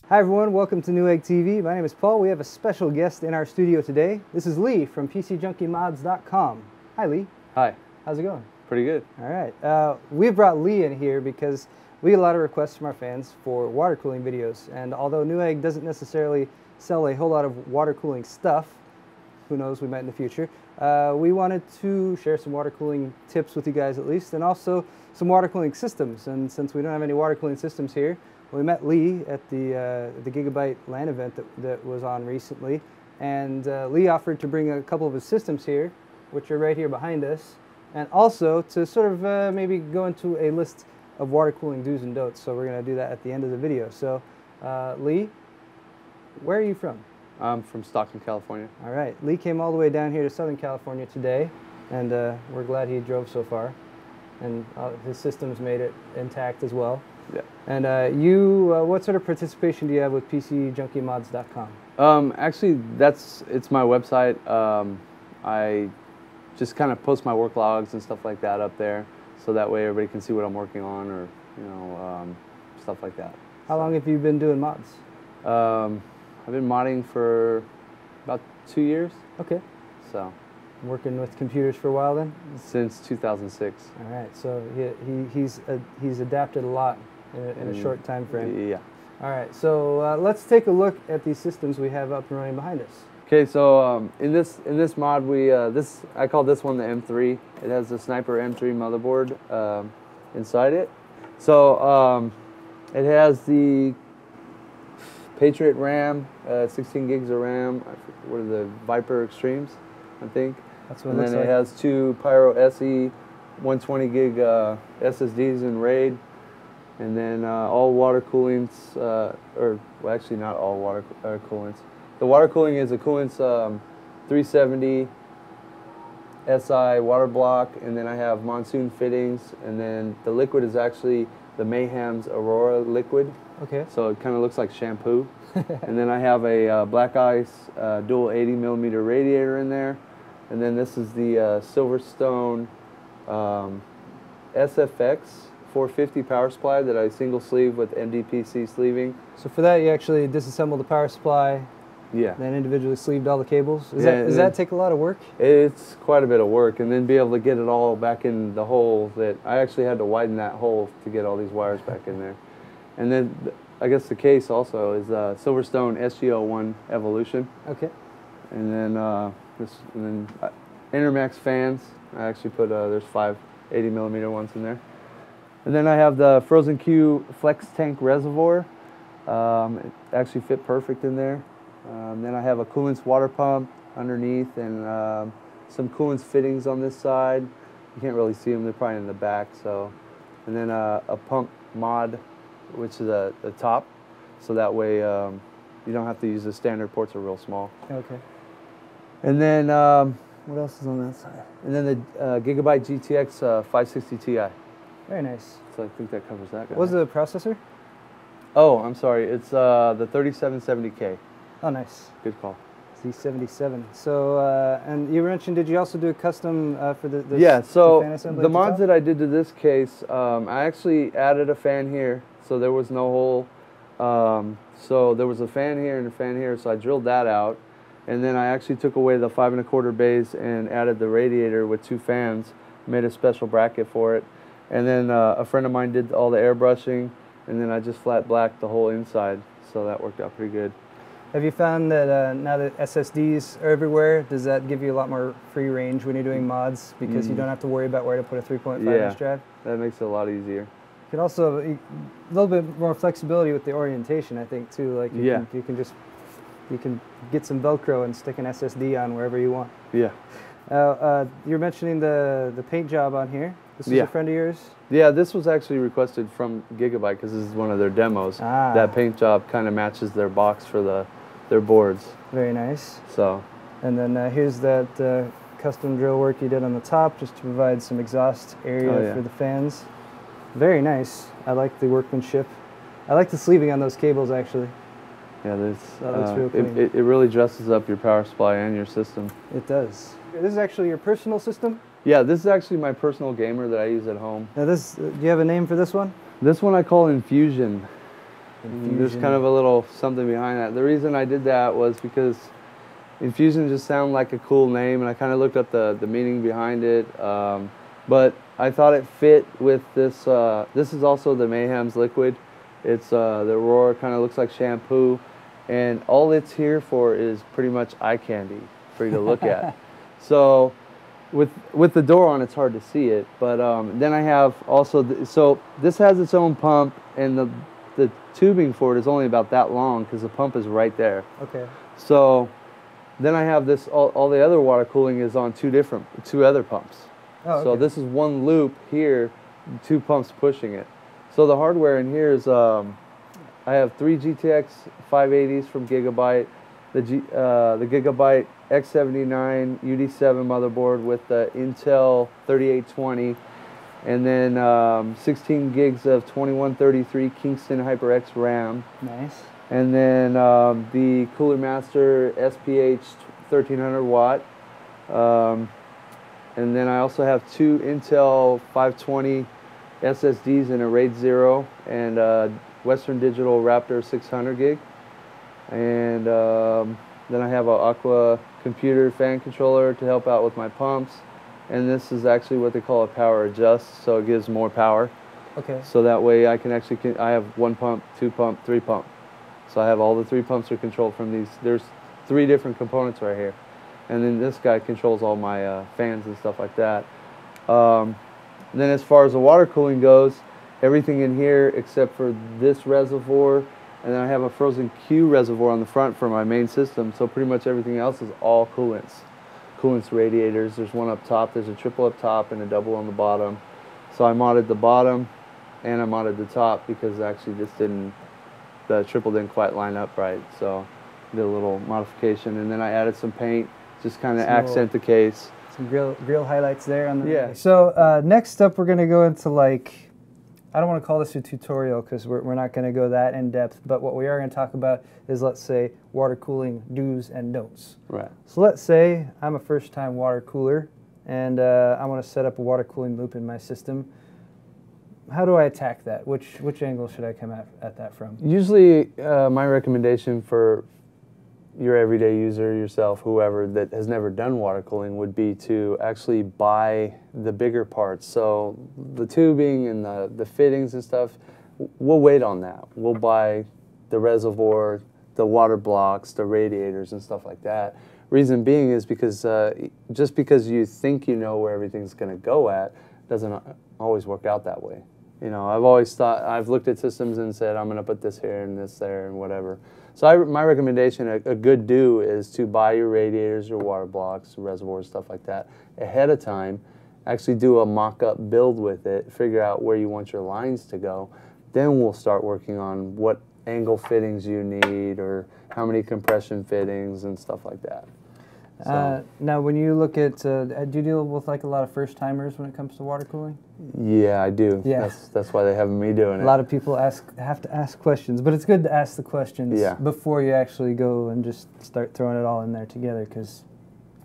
Hi everyone, welcome to Newegg TV. My name is Paul. We have a special guest in our studio today. This is Lee from PCJunkieMods.com. Hi Lee. Hi. How's it going? Pretty good. All right. We brought Lee in here because we get a lot of requests from our fans for water cooling videos. And although Newegg doesn't necessarily sell a whole lot of water cooling stuff, who knows, we might in the future, we wanted to share some water cooling tips with you guys at least, and also some water cooling systems. And since we don't have any water cooling systems here, we met Lee at the Gigabyte LAN event that was on recently, and Lee offered to bring a couple of his systems here, which are right here behind us, and also to sort of maybe go into a list of water cooling do's and don'ts. So we're going to do that at the end of the video. So Lee, where are you from? I'm from Stockton, California. All right. Lee came all the way down here to Southern California today, and we're glad he drove so far, and his systems made it intact as well. Yeah. And what sort of participation do you have with PCJunkieMods.com? Actually, it's my website. I just kind of post my work logs and stuff like that up there, so that way everybody can see what I'm working on, or stuff like that. How long have you been doing mods? I've been modding for about 2 years. Okay. So. Working with computers for a while then? Since 2006. All right. So he's adapted a lot in a short time frame. Yeah. All right. So let's take a look at these systems we have up and running behind us. Okay. So in this mod, I call this one the M3. It has the Sniper M3 motherboard inside it. So it has the Patriot RAM, 16 gigs of RAM. What are the Viper Extremes, I think. That's what and it looks then like. It has two Pyro SE 120 gig SSDs in RAID, and then all water coolants, well, actually not all water coolants. The water cooling is a Coolants 370 SI water block, and then I have Monsoon fittings, and then the liquid is actually the Mayhem's Aurora liquid. Okay. So it kind of looks like shampoo. And then I have a Black Ice dual 80mm radiator in there. And then this is the Silverstone SFX 450 power supply that I single sleeve with MDPC sleeving. So for that, you actually disassembled the power supply. Yeah. Then individually sleeved all the cables. Does that take a lot of work? It's quite a bit of work, and then be able to get it all back in the hole. That I actually had to widen that hole to get all these wires back in there. And then I guess the case also is Silverstone SG01 Evolution. Okay. And then Intermax fans. I actually put there's 5 80mm ones in there. And then I have the Frozen Q Flex Tank Reservoir. It actually fit perfect in there. Then I have a Coolants water pump underneath, and some Coolants fittings on this side. You can't really see them; they're probably in the back. So, and then a pump mod, which is the top, so that way you don't have to use the standard ports; are real small. Okay. And then what else is on that side? And then the Gigabyte GTX 560 Ti. Very nice. So I think that covers that guy. What's the processor? Oh, I'm sorry. It's the 3770K. Oh, nice. Good call. Z77. So, and you mentioned, did you also do a custom for the yeah, so fan assembly the mods that I did to this case, I actually added a fan here, so there was no hole. So there was a fan here and a fan here, so I drilled that out. And then I actually took away the 5 1/4 bays and added the radiator with 2 fans, made a special bracket for it. And then a friend of mine did all the airbrushing, and then I just flat blacked the whole inside, so that worked out pretty good. Have you found that now that SSDs are everywhere, does that give you a lot more free range when you're doing mods, because you don't have to worry about where to put a 3.5-inch drive? That makes it a lot easier. You can also a little bit more flexibility with the orientation, I think, too. Like you can get some Velcro and stick an SSD on wherever you want. Yeah. You're mentioning the paint job on here. This is a friend of yours? Yeah, this was actually requested from Gigabyte because this is one of their demos. That paint job kind of matches their box for their boards. Very nice. So. And then here's that custom drill work you did on the top, just to provide some exhaust area for the fans. Very nice. I like the workmanship. I like the sleeving on those cables, actually. Yeah, that looks real clean. It really dresses up your power supply and your system. It does. This is actually your personal system? Yeah, this is actually my personal gamer that I use at home. Now do you have a name for this one? This one I call Infusion. infusion. There's kind of a little something behind that. The reason I did that was because infusion just sounded like a cool name, and I kind of looked up the meaning behind it. But I thought it fit with this. This is also the Mayhem's liquid. It's the Aurora, kind of looks like shampoo, and all it's here for is pretty much eye candy for you to look at. So with the door on, it's hard to see it. But then I have also, so this has its own pump, and the tubing for it is only about that long because the pump is right there. Okay. So then I have this, all the other water cooling is on two other pumps. Oh, okay. So this is one loop here, 2 pumps pushing it. So the hardware in here is, I have 3 GTX 580s from Gigabyte, the Gigabyte X79 UD7 motherboard with the Intel 3820, and then 16 gigs of 2133 Kingston HyperX RAM. Nice. And then the Cooler Master SPH 1300 watt. And then I also have 2 Intel 520 SSDs in a RAID 0 and Western Digital Raptor 600 gig. And then I have an Aqua computer fan controller to help out with my pumps. And this is actually what they call a power adjust, so it gives more power. Okay. So that way I can actually, I have 1 pump, 2 pump, 3 pump. So I have all the 3 pumps are controlled from these. There's 3 different components right here. And then this guy controls all my fans and stuff like that. Then as far as the water cooling goes, everything in here except for this reservoir, and then I have a frozen Q reservoir on the front for my main system, so pretty much everything else is all coolants. Coolants radiators, there's one up top, there's a triple up top and a double on the bottom. So I modded the bottom and I modded the top because actually the triple didn't quite line up right, so did a little modification, and then I added some paint, just kind of accent the case. Some grill highlights there on the. Yeah. So next up, we're going to go into, like, I don't want to call this a tutorial because we're not going to go that in depth, but what we are going to talk about is, let's say, water cooling do's and don'ts. Right. So let's say I'm a first-time water cooler and I want to set up a water cooling loop in my system. How do I attack that? Which angle should I come at that from? Usually, my recommendation for your everyday user, yourself, whoever that has never done water cooling would be to actually buy the bigger parts. So the tubing and the fittings and stuff, we'll wait on that. We'll buy the reservoir, the water blocks, the radiators and stuff like that. Reason being is because just because you think you know where everything's going to go at doesn't always work out that way. You know, I've always thought, I've looked at systems and said, I'm going to put this here and this there and whatever. So my recommendation, a good do is to buy your radiators, your water blocks, reservoirs, stuff like that ahead of time. Actually do a mock-up build with it, figure out where you want your lines to go. Then we'll start working on what angle fittings you need or how many compression fittings and stuff like that. So. Now, when you look at, do you deal with like a lot of first-timers when it comes to water cooling? Yeah, I do. Yeah. That's why they have me doing it. A lot of people have to ask questions, but it's good to ask the questions before you actually go and just start throwing it all in there together because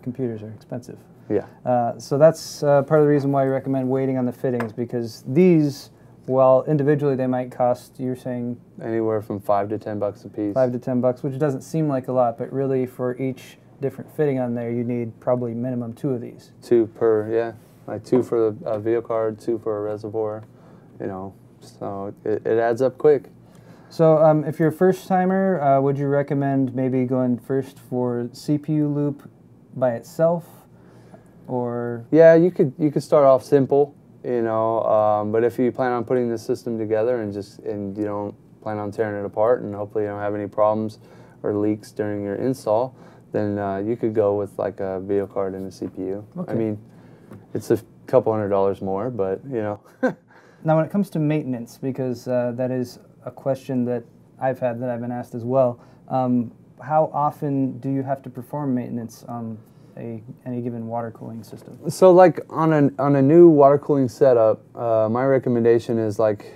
computers are expensive. Yeah. So that's part of the reason why you recommend waiting on the fittings, because these, while individually they might cost, you're saying anywhere from $5 to $10 a piece. $5 to $10, which doesn't seem like a lot, but really for each different fitting on there, you need probably minimum 2 of these. 2 per, yeah. Like 2 for the video card, 2 for a reservoir, you know, so it adds up quick. So if you're a first timer, would you recommend maybe going first for CPU loop by itself, or? Yeah, you could start off simple, you know, but if you plan on putting the system together and you don't plan on tearing it apart and hopefully you don't have any problems or leaks during your install, then you could go with like a video card and a CPU. Okay. I mean, it's a couple $100 more, but you know. Now, when it comes to maintenance, because that is a question that I've been asked as well. How often do you have to perform maintenance on any given water cooling system? So, like on a new water cooling setup, my recommendation is like,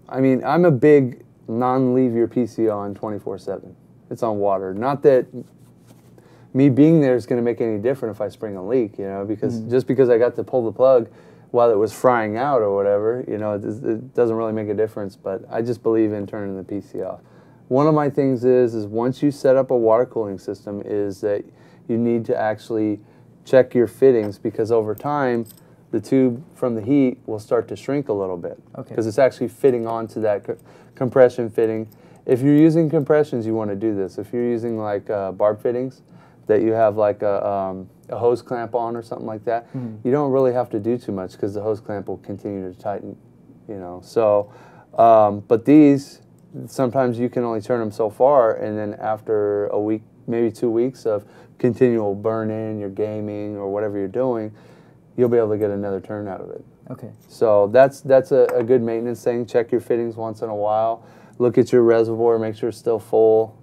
I mean, I'm a big non-leave your PC on 24/7. It's on water. Not that me being there is going to make any difference if I spring a leak, you know, because just because I got to pull the plug, while it was frying out or whatever, you know, it doesn't really make a difference. But I just believe in turning the PC off. One of my things is once you set up a water cooling system, is that you need to actually check your fittings, because over time the tube from the heat will start to shrink a little bit, because it's actually fitting onto that compression fitting. If you're using compressions, you want to do this. If you're using like Barbed Fittings that you have like a hose clamp on or something like that, you don't really have to do too much, because the hose clamp will continue to tighten, you know. So, but these, sometimes you can only turn them so far, and then after a week, maybe 2 weeks of continual burn-in, your gaming or whatever you're doing, you'll be able to get another turn out of it. Okay. So that's a good maintenance thing. Check your fittings once in a while. Look at your reservoir, make sure it's still full,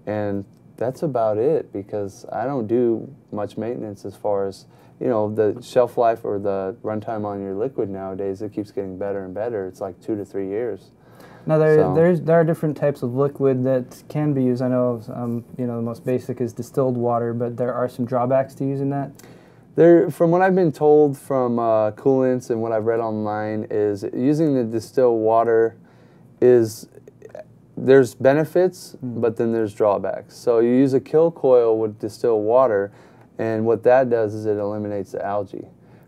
and that's about it, because I don't do much maintenance as far as, you know, the shelf life or the runtime on your liquid nowadays. It keeps getting better and better. It's like 2 to 3 years. Now there are different types of liquid that can be used. I know, you know, the most basic is distilled water, but there are some drawbacks to using that. From what I've been told from coolants and what I've read online, is using the distilled water there's benefits, but then there's drawbacks. So you use a kill coil with distilled water, and what that does is it eliminates the algae.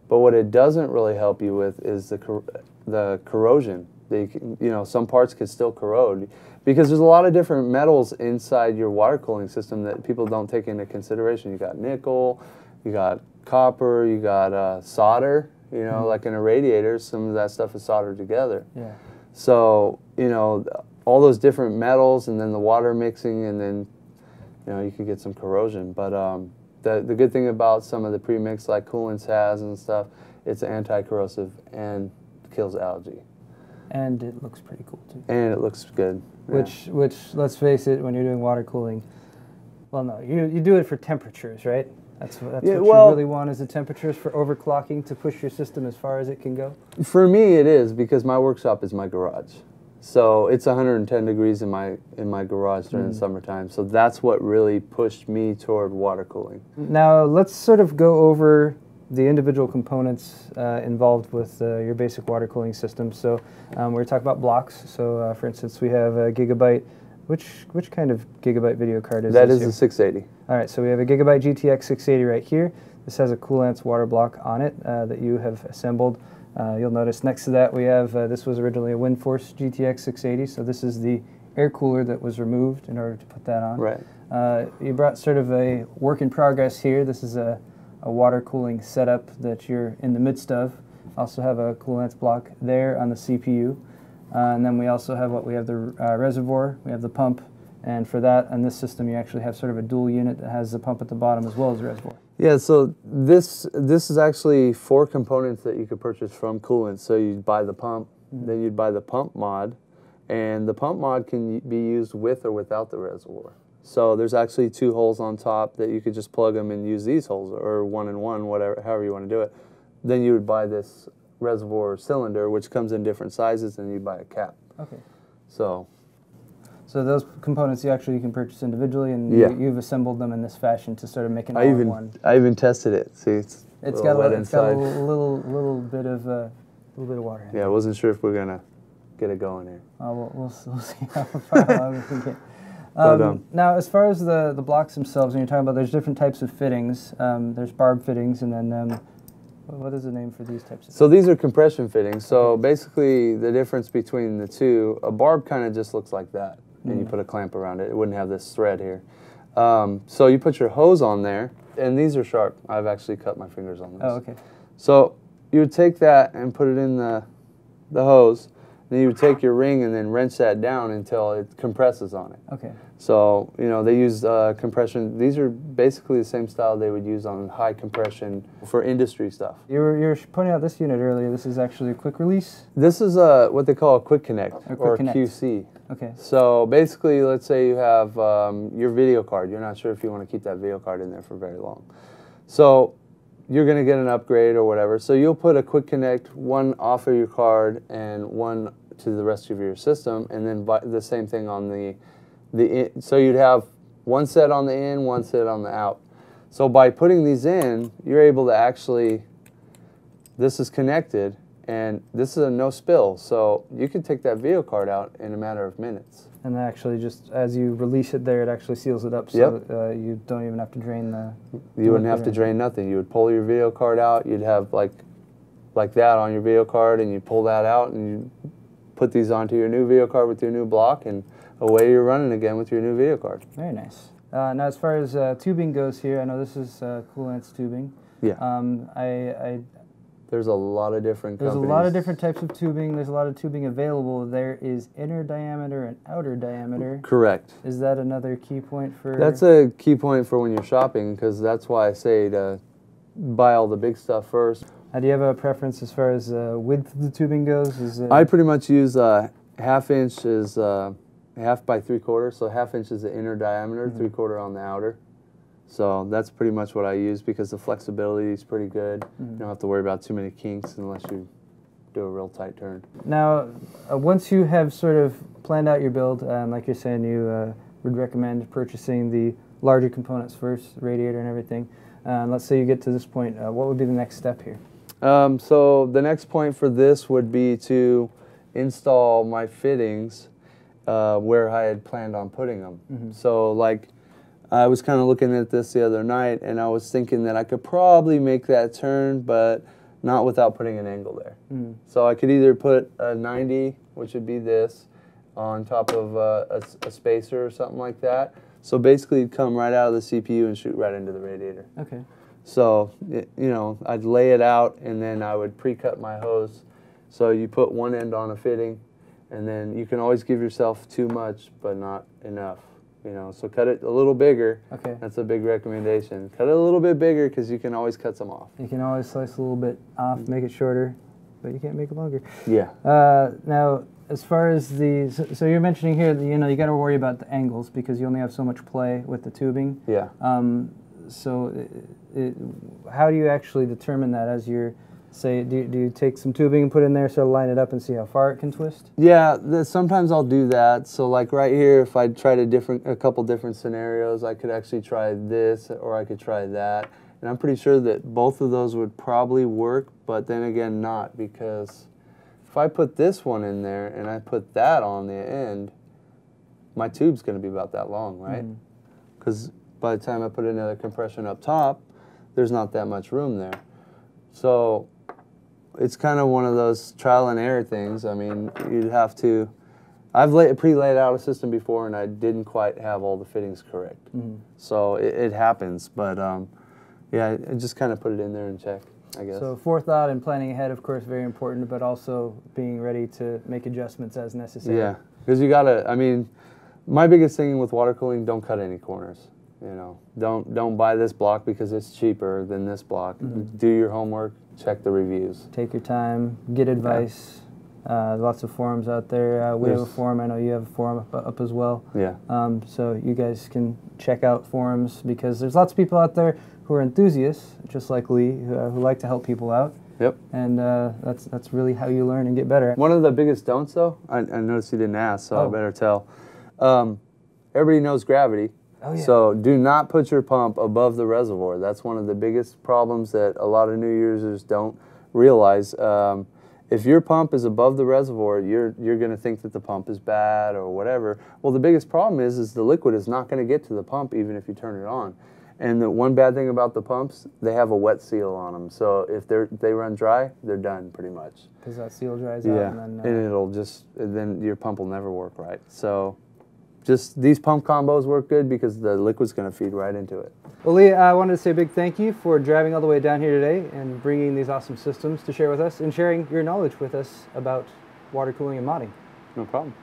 But what it doesn't really help you with is the corrosion. You know, some parts could still corrode, because there's a lot of different metals inside your water cooling system that people don't take into consideration. You got nickel, you got copper, you got solder. You know, like in a radiator, some of that stuff is soldered together. Yeah. So, you know, all those different metals, and then the water mixing, and then, you know, you could get some corrosion. But the good thing about some of the premix like coolants has and stuff, it's anti-corrosive and kills algae. And it looks pretty cool too. And it looks good. Which let's face it, when you're doing water cooling, well, no, you do it for temperatures, right? That's what you really want, is the temperatures for overclocking to push your system as far as it can go? For me, it is, because my workshop is my garage. So it's 110 degrees in my garage during the summertime. So that's what really pushed me toward water cooling. Now let's sort of go over the individual components involved with your basic water cooling system. So we're talking about blocks. So for instance, we have a Gigabyte. Which kind of Gigabyte video card is that? This is here? The 680. All right, so we have a Gigabyte GTX 680 right here. This has a Coolants water block on it that you have assembled. You'll notice next to that we have, this was originally a WindForce GTX 680, so this is the air cooler that was removed in order to put that on. Right. You brought sort of a work in progress here. This is a water cooling setup that you're in the midst of. Also have a Coolants block there on the CPU. And then we also have the reservoir, we have the pump, and for that, on this system, you actually have sort of a dual unit that has the pump at the bottom as well as the reservoir. Yeah, so this is actually 4 components that you could purchase from Coolants. So you'd buy the pump, then you'd buy the pump mod, and the pump mod can be used with or without the reservoir. So there's actually 2 holes on top that you could just plug them and use these holes, or 1 and 1, whatever, however you want to do it. Then you would buy this reservoir cylinder, which comes in different sizes, and you buy a cap. Okay. So those components you can purchase individually, and you've assembled them in this fashion to sort of make an all-in-one. I even tested it. See, it's got a little bit of water in it. Yeah, I wasn't sure if we're gonna get it going here. We'll see how far along we can get. Now, as far as the blocks themselves, when you're talking about, there's different types of fittings. There's Barbed Fittings, and then what is the name for these types of fittings? So these are compression fittings. So basically, the difference between the two, a barb kind of just looks like that, and you put a clamp around it. It wouldn't have this thread here. So you put your hose on there, and these are sharp. I've actually cut my fingers on this. Oh, okay. So you would take that and put it in the hose. Then you would take your ring and then wrench that down until it compresses on it. Okay. So, you know, they use compression. These are basically the same style they would use on high compression for industry stuff. You were pointing out this unit earlier. This is actually a quick release? This is what they call a quick connect, or QC. Okay. So basically, let's say you have your video card. You're not sure if you want to keep that video card in there for very long. So you're going to get an upgrade or whatever. So you'll put a quick connect, one off of your card and one to the rest of your system, and then the same thing on the in. So you'd have one set on the in, one set on the out. So by putting these in, you're able to actually this is connected, and this is a no spill, so you can take that video card out in a matter of minutes. And actually, just as you release it there, it actually seals it up, so you don't even have to drain the... You wouldn't have to drain nothing. You would pull your video card out, you'd have like that on your video card, and you pull that out, and you put these onto your new video card with your new block, and away you're running again with your new video card. Very nice. Now, as far as tubing goes here, I know this is Coolant's tubing. Yeah. There's a lot of different companies. There's a lot of different types of tubing. There's a lot of tubing available. There is inner diameter and outer diameter. Correct. Is that another key point for... That's a key point for when you're shopping, because that's why I say to buy all the big stuff first. Do you have a preference as far as width of the tubing goes? I pretty much use half inch is 1/2 by 3/4, so 1/2 inch is the inner diameter, 3/4 on the outer. So that's pretty much what I use because the flexibility is pretty good. You don't have to worry about too many kinks unless you do a real tight turn. Now, once you have sort of planned out your build, like you're saying, you would recommend purchasing the larger components first, radiator and everything. Let's say you get to this point, what would be the next step here? So the next point for this would be to install my fittings where I had planned on putting them. So like, I was kind of looking at this the other night, and I was thinking that I could probably make that turn, but not without putting an angle there. So I could either put a 90, which would be this, on top of a spacer or something like that. So basically it'd come right out of the CPU and shoot right into the radiator. Okay. So, you know, I'd lay it out, and then I would pre-cut my hose. So you put one end on a fitting, and then you can always give yourself too much, but not enough. You know, so cut it a little bigger. Okay. That's a big recommendation. Cut it a little bit bigger because you can always cut some off. You can always slice a little bit off, make it shorter, but you can't make it longer. Yeah. Now, as far as the, so you're mentioning here that, you know, you got to worry about the angles because you only have so much play with the tubing. Yeah. So how do you actually determine that as you're, say, do you take some tubing and put it in there, sort of line it up and see how far it can twist? Yeah, sometimes I'll do that. So like right here, if I tried a couple different scenarios, I could actually try this or I could try that. And I'm pretty sure that both of those would probably work, but then again not, because if I put this one in there and I put that on the end, my tube's going to be about that long, right? Because by the time I put another compression up top, there's not that much room there. So it's kind of one of those trial and error things. I mean, you'd have to, I've pre-laid out a system before and I didn't quite have all the fittings correct. So it happens, but yeah, I just kind of put it in there and check, I guess. So forethought and planning ahead, of course, very important, but also being ready to make adjustments as necessary. Yeah, because you gotta, I mean, my biggest thing with water cooling, don't cut any corners. You know, don't buy this block because it's cheaper than this block. Do your homework, check the reviews. Take your time, get advice. Lots of forums out there. We have a forum. I know you have a forum up as well. Yeah. So you guys can check out forums because there's lots of people out there who are enthusiasts, just like Lee, who like to help people out. Yep. And that's really how you learn and get better. One of the biggest don'ts, though, I noticed you didn't ask, so I better tell. Everybody knows gravity. Oh, yeah. So do not put your pump above the reservoir. That's one of the biggest problems that a lot of new users don't realize. If your pump is above the reservoir, you're going to think that the pump is bad or whatever. Well, the biggest problem is the liquid is not going to get to the pump even if you turn it on. And the one bad thing about the pumps, they have a wet seal on them. So if they run dry, they're done pretty much. Because that seal dries out. And then, and it'll then your pump will never work right. So just these pump combos work good because the liquid's going to feed right into it. Well, Lee, I wanted to say a big thank you for driving all the way down here today and bringing these awesome systems to share with us and sharing your knowledge with us about water cooling and modding. No problem.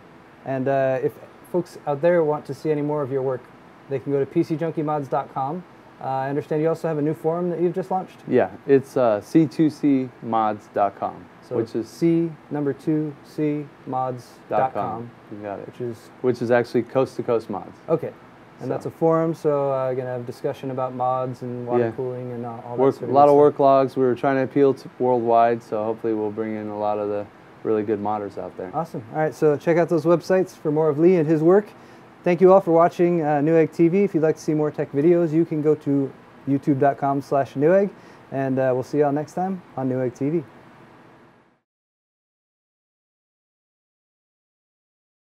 And if folks out there want to see any more of your work, they can go to PCJunkieMods.com. I understand you also have a new forum that you've just launched? Yeah, it's C2CMods.com. So which is C2CMods.com. You got it. Which is actually Coast to Coast Mods. Okay. And that's a forum, so going to have discussion about mods and water cooling and all that sort of a lot of work logs. We were trying to appeal to worldwide, so hopefully we'll bring in a lot of the really good modders out there. Awesome. All right, so check out those websites for more of Lee and his work. Thank you all for watching Newegg TV. If you'd like to see more tech videos, you can go to youtube.com/Newegg. And we'll see y'all next time on Newegg TV.